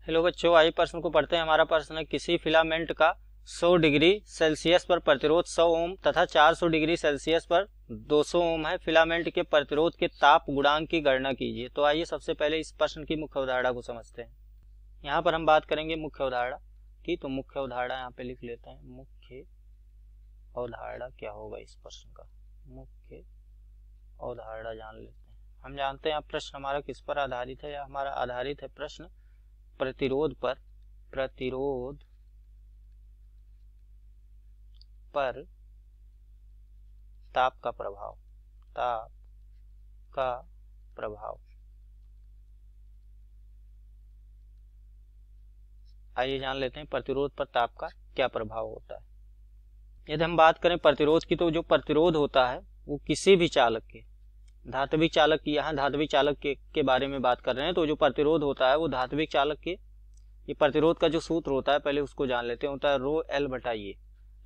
Hello बच्चों, आइए प्रश्न को पढ़ते हैं। हमारा प्रश्न है, किसी फिलामेंट का 100 डिग्री सेल्सियस पर प्रतिरोध 100 ओम तथा 400 डिग्री सेल्सियस पर 200 ओम है। फिलामेंट के प्रतिरोध के ताप गुणांक की गणना कीजिए। तो आइए सबसे पहले इस प्रश्न की मुख्य अवधारणा को समझते हैं। यहाँ पर हम बात करेंगे मुख्य अवधारणा की। तो मुख्य अवधारणा यहाँ पे लिख लेते हैं। मुख्य अवधारणा क्या होगा इस प्रश्न का? मुख्य अवधारणा जान लेते हैं। हम जानते हैं प्रश्न हमारा किस पर आधारित है, या हमारा आधारित है प्रश्न प्रतिरोध पर। प्रतिरोध पर ताप का प्रभाव। ताप का प्रभाव। आइए जान लेते हैं प्रतिरोध पर ताप का क्या प्रभाव होता है। यदि हम बात करें प्रतिरोध की, तो जो प्रतिरोध होता है वो किसी भी चालक के, धात्विक चालक की, यहाँ धात्विक चालक के बारे में बात कर रहे हैं। तो जो प्रतिरोध होता है वो धात्विक चालक के, ये प्रतिरोध का जो सूत्र होता है पहले उसको जान लेते हैं, होता है रो एल बटा ये।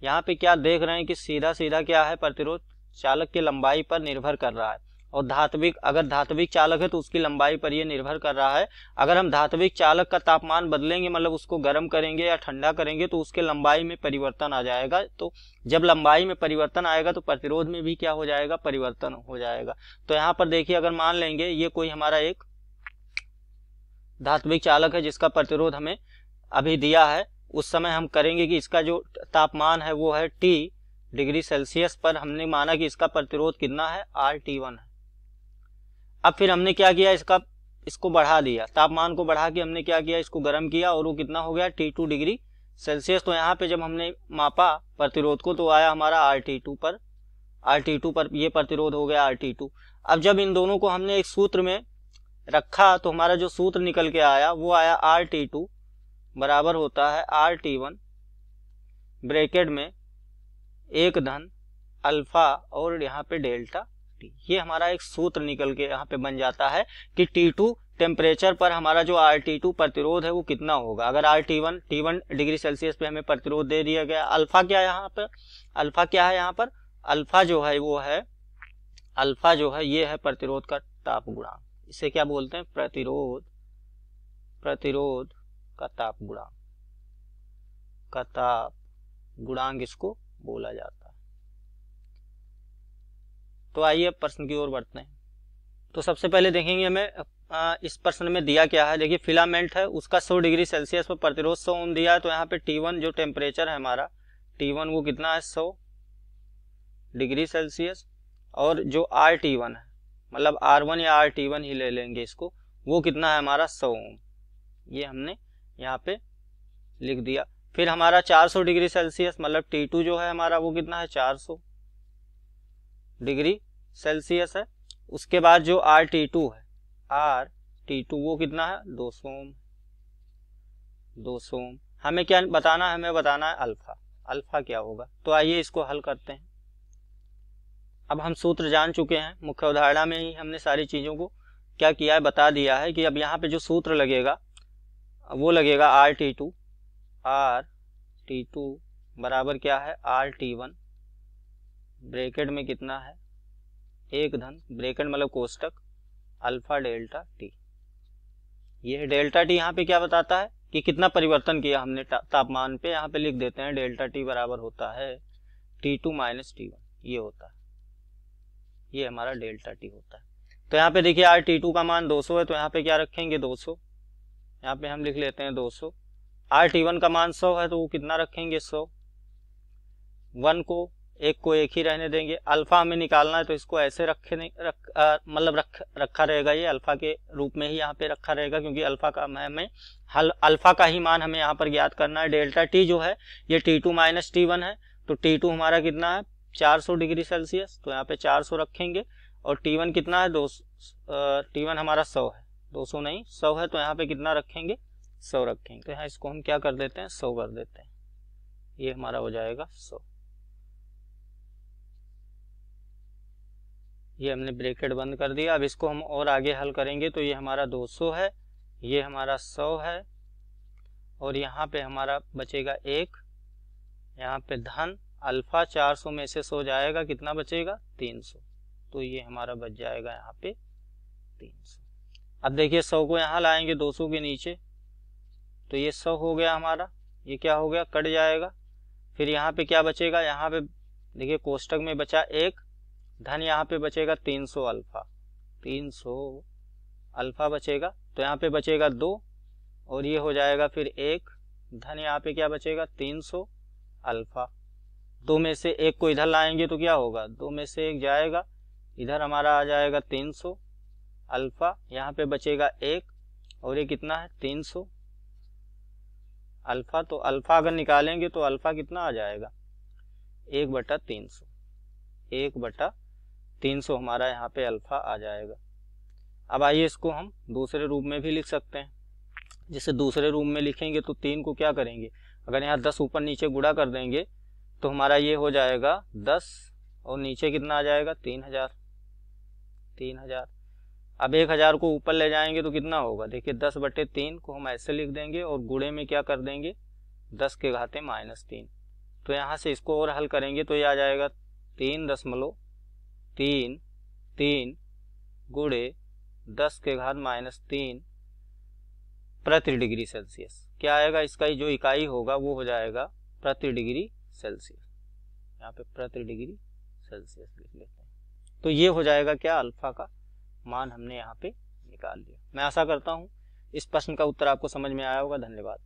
यहाँ पे क्या देख रहे हैं कि सीधा सीधा क्या है, प्रतिरोध चालक की लंबाई पर निर्भर कर रहा है। और धात्विक, अगर धात्विक चालक है तो उसकी लंबाई पर ये निर्भर कर रहा है। अगर हम धात्विक चालक का तापमान बदलेंगे, मतलब उसको गर्म करेंगे या ठंडा करेंगे, तो उसके लंबाई में परिवर्तन आ जाएगा। तो जब लंबाई में परिवर्तन आएगा तो प्रतिरोध में भी क्या हो जाएगा, परिवर्तन हो जाएगा। तो यहाँ पर देखिए, अगर मान लेंगे ये कोई हमारा एक धात्विक चालक है जिसका प्रतिरोध हमें अभी दिया है, उस समय हम करेंगे कि इसका जो तापमान है वो है T डिग्री सेल्सियस पर। हमने माना कि इसका प्रतिरोध कितना है, RT1 है। अब फिर हमने क्या किया, इसको बढ़ा दिया, तापमान को बढ़ा के हमने क्या किया, इसको गर्म किया, और वो कितना हो गया, T2 डिग्री सेल्सियस। तो यहाँ पे जब हमने मापा प्रतिरोध को तो आया हमारा RT2 पर ये प्रतिरोध हो गया RT2। अब जब इन दोनों को हमने एक सूत्र में रखा तो हमारा जो सूत्र निकल के आया वो आया RT2 बराबर होता है RT1 ब्रैकेट में 1 धन अल्फा और यहाँ पे डेल्टा T। ये हमारा एक सूत्र निकल के यहाँ पे बन जाता है कि T2 टेम्परेचर पर हमारा जो RT2 प्रतिरोध है वो कितना होगा। अगर T1 डिग्री सेल्सियस पे हमें प्रतिरोध दे दिया गया। अल्फा क्या है यहाँ पर, अल्फा क्या है यहाँ पर, अल्फा जो है वो है, अल्फा जो है ये है प्रतिरोध का ताप गुणांक। इसे क्या बोलते हैं, प्रतिरोध का ताप गुणांक, का ताप गुणांक इसको बोला जाता है। तो आइए प्रश्न की ओर बढ़ते हैं। तो सबसे पहले देखेंगे हमें इस प्रश्न में दिया क्या है। देखिए फिलामेंट है, उसका 100 डिग्री सेल्सियस पर प्रतिरोध 100 ओम दिया है। तो यहाँ पे T1 जो टेम्परेचर है हमारा, T1 वो कितना है, 100 डिग्री सेल्सियस। और जो RT1 है, मतलब R1 या RT1 ही ले लेंगे इसको, वो कितना है हमारा 100 ओम। ये हमने यहाँ पे लिख दिया। फिर हमारा 400 डिग्री सेल्सियस, मतलब T2 जो है हमारा वो कितना है, 400 डिग्री सेल्सियस है। उसके बाद जो RT2 है, RT2 वो कितना है, 200 ओम। 200 ओम। हमें क्या बताना है, हमें बताना है अल्फा। अल्फा क्या होगा। तो आइए इसको हल करते हैं। अब हम सूत्र जान चुके हैं, मुख्य अवधारणा में ही हमने सारी चीज़ों को क्या किया है, बता दिया है कि अब यहाँ पे जो सूत्र लगेगा वो लगेगा RT2 बराबर क्या है, RT1 ब्रैकेट में कितना है, 1 धन ब्रैकेट मतलब कोष्टक अल्फा डेल्टा T। ये है डेल्टा T। यहाँ पे क्या बताता है कि कितना परिवर्तन किया हमने तापमान पे। यहाँ पे लिख देते हैं डेल्टा T बराबर होता है T2 माइनस T1। ये होता है, ये हमारा डेल्टा T होता है। तो यहाँ पे देखिए RT2 का मान 200 है, तो यहाँ पे क्या रखेंगे, 200। यहाँ पे हम लिख लेते हैं 200। RT1 का मान 100 है, तो वो कितना रखेंगे, 100। 1 को एक ही रहने देंगे। अल्फा हमें निकालना है तो इसको ऐसे रखा रहेगा, ये अल्फा के रूप में ही यहाँ पे रखा रहेगा, क्योंकि अल्फा का हमें अल्फा का ही मान हमें यहाँ पर ज्ञात करना है। डेल्टा T जो है ये T2 माइनस T1 है। तो T2 हमारा कितना है, 400 डिग्री सेल्सियस। तो यहाँ पे 400 रखेंगे। और T1 कितना है, T1 हमारा 100 है, 200 नहीं 100 है। तो यहाँ पे कितना रखेंगे, 100 रखेंगे। तो यहाँ इसको हम क्या कर देते हैं, 100 कर देते हैं। ये हमारा हो जाएगा 100। ये हमने ब्रैकेट बंद कर दिया। अब इसको हम और आगे हल करेंगे तो ये हमारा 200 है, ये हमारा 100 है, और यहाँ पे हमारा बचेगा 1। यहाँ पे धन अल्फा 400 में से 100 जाएगा, कितना बचेगा, 300। तो ये हमारा बच जाएगा यहाँ पे 300। अब देखिए 100 को यहाँ लाएंगे 200 के नीचे, तो ये 100 हो गया हमारा, ये क्या हो गया, कट जाएगा। फिर यहाँ पे क्या बचेगा, यहाँ पे देखिए कोष्टक में बचा 1 धन, यहाँ पे बचेगा 300 अल्फा, 300 अल्फा बचेगा। तो यहाँ पे बचेगा 2 और ये हो जाएगा फिर 1 धन, यहाँ पे क्या बचेगा 300 अल्फा। 2 में से 1 को इधर लाएंगे तो क्या होगा, 2 में से 1 जाएगा, इधर हमारा आ जाएगा 300 अल्फा, यहाँ पे बचेगा 1 और ये कितना है 300 अल्फा। तो अल्फा अगर निकालेंगे तो अल्फा कितना आ जाएगा, 1/300, 1/300 हमारा यहाँ पे अल्फा आ जाएगा। अब आइए इसको हम दूसरे रूप में भी लिख सकते हैं। जिसे दूसरे रूप में लिखेंगे तो 3 को क्या करेंगे, अगर यहाँ 10 ऊपर नीचे गुणा कर देंगे तो हमारा ये हो जाएगा 10 और नीचे कितना आ जाएगा 3000, 3000। अब 1000 को ऊपर ले जाएंगे तो कितना होगा, देखिए 10/3 को हम ऐसे लिख देंगे और गुणे में क्या कर देंगे 10 के घाते -3। तो यहाँ से इसको और हल करेंगे तो ये आ जाएगा 3.33 गुणे 10 के घात -3 प्रति डिग्री सेल्सियस। क्या आएगा, इसका जो इकाई होगा वो हो जाएगा प्रति डिग्री सेल्सियस। यहाँ पे प्रति डिग्री सेल्सियस लिख लेते हैं। तो ये हो जाएगा क्या, अल्फा का मान हमने यहाँ पे निकाल लिया। मैं आशा करता हूँ इस प्रश्न का उत्तर आपको समझ में आया होगा। धन्यवाद।